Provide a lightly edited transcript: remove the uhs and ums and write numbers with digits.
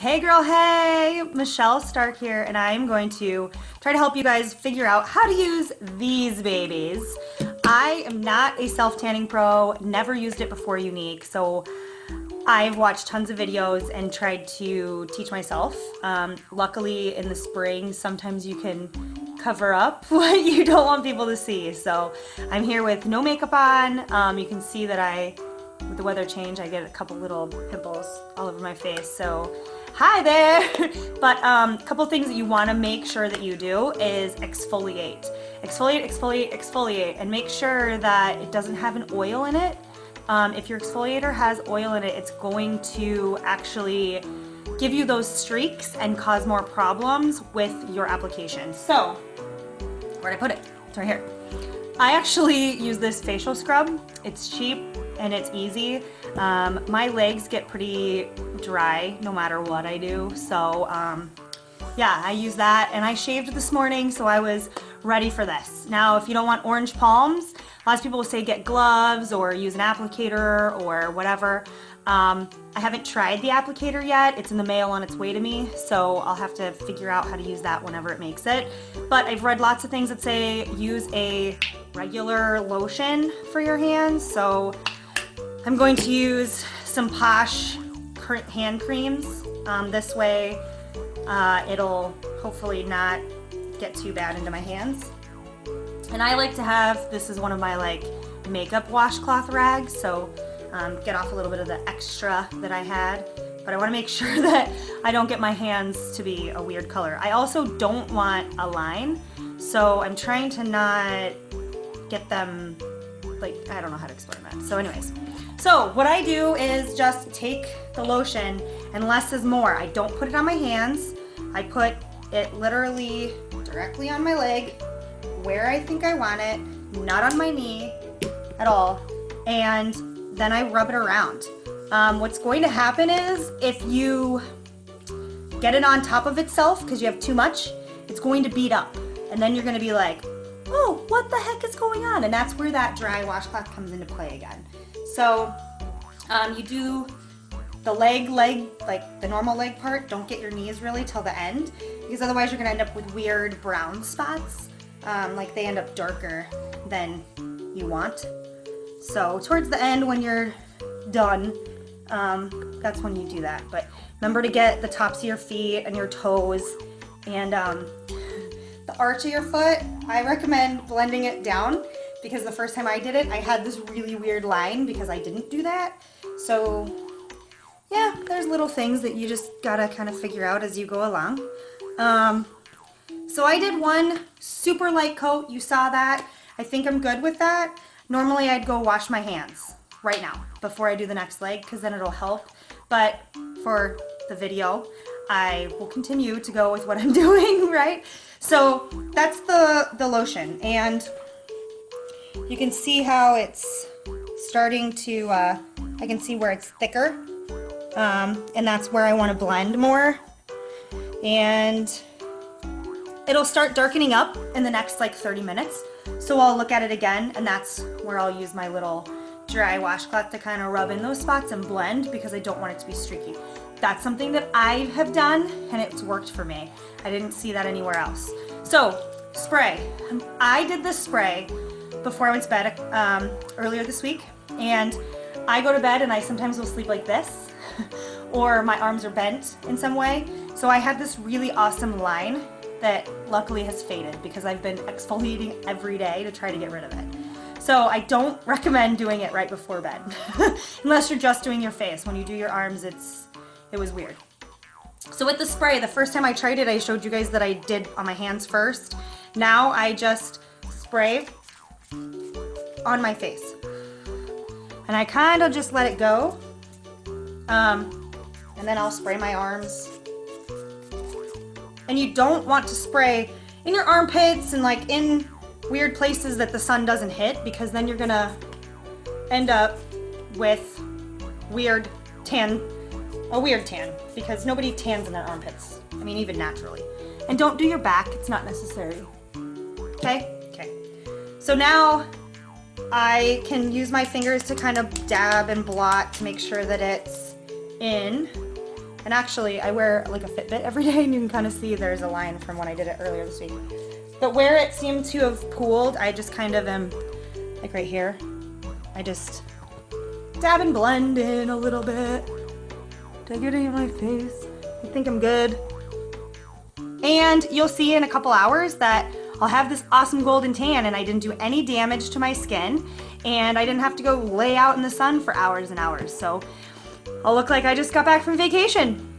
Hey girl, hey! Michelle Stark here, and I'm going to try to help you guys figure out how to use these babies. I am not a self-tanning pro, never used it before Younique, so I've watched tons of videos and tried to teach myself. Luckily in the spring, sometimes you can cover up what you don't want people to see. So I'm here with no makeup on. You can see that with the weather change, I get a couple little pimples all over my face. So hi there! But a couple things that you want to make sure that you do is exfoliate. Exfoliate, exfoliate, exfoliate, and make sure that it doesn't have an oil in it. If your exfoliator has oil in it, it's going to actually give you those streaks and cause more problems with your application. So, where'd I put it? It's right here. I actually use this facial scrub. It's cheap and it's easy. My legs get pretty dry no matter what I do. So, yeah, I use that, and I shaved this morning, so I was ready for this. Now, if you don't want orange palms, lots of people will say get gloves or use an applicator or whatever. I haven't tried the applicator yet. It's in the mail on its way to me, so I'll have to figure out how to use that whenever it makes it. But I've read lots of things that say use a regular lotion for your hands, so I'm going to use some Posh hand creams. This way it'll hopefully not get too bad into my hands. And I like to have, this is one of my like makeup washcloth rags, so get off a little bit of the extra that I had, but I want to make sure that I don't get my hands to be a weird color. I also don't want a line, so I'm trying to not get them, like, I don't know how to explain that. So anyways, so what I do is just take the lotion, and less is more. I don't put it on my hands. I put it literally directly on my leg, where I think I want it, not on my knee at all, and then I rub it around. What's going to happen is if you get it on top of itself because you have too much, it's going to beat up, and then you're going to be like, oh, what the heck is going on? And that's where that dry washcloth comes into play again. So you do the leg, like the normal leg part. Don't get your knees really till the end, because otherwise you're going to end up with weird brown spots. Like they end up darker than you want. So towards the end when you're done, that's when you do that. But remember to get the tops of your feet and your toes and the arch of your foot. I recommend blending it down, because the first time I did it, I had this really weird line because I didn't do that. So yeah, there's little things that you just gotta kind of figure out as you go along. So I did one super light coat. You saw that. I think I'm good with that. Normally I'd go wash my hands right now before I do the next leg, because then it'll help. But for the video, I will continue to go with what I'm doing, right? So that's the lotion, and you can see how it's starting to, I can see where it's thicker, and that's where I want to blend more. And it'll start darkening up in the next like 30 minutes. So I'll look at it again, and that's where I'll use my little dry washcloth to kind of rub in those spots and blend, because I don't want it to be streaky. That's something that I have done, and it's worked for me. I didn't see that anywhere else. So, spray. I did this spray before I went to bed earlier this week, and I go to bed and I sometimes will sleep like this, or my arms are bent in some way. So I had this really awesome line that luckily has faded because I've been exfoliating every day to try to get rid of it. So I don't recommend doing it right before bed, unless you're just doing your face. When you do your arms, it was weird. So with the spray, the first time I tried it, I showed you guys that I did on my hands first. Now I just spray on my face, and I kind of just let it go, and then I'll spray my arms. And you don't want to spray in your armpits and like in weird places that the sun doesn't hit, because then you're gonna end up with a weird tan, because nobody tans in their armpits. I mean, even naturally. And don't do your back, it's not necessary. Okay? Okay. So now I can use my fingers to kind of dab and blot to make sure that it's in. And actually, I wear like a Fitbit every day, and you can kind of see there's a line from when I did it earlier this week. But where it seemed to have pooled, I just kind of am, like right here, I just dab and blend in a little bit. Did I get any on my face? I think I'm good. And you'll see in a couple hours that I'll have this awesome golden tan, and I didn't do any damage to my skin, and I didn't have to go lay out in the sun for hours and hours. So I'll look like I just got back from vacation.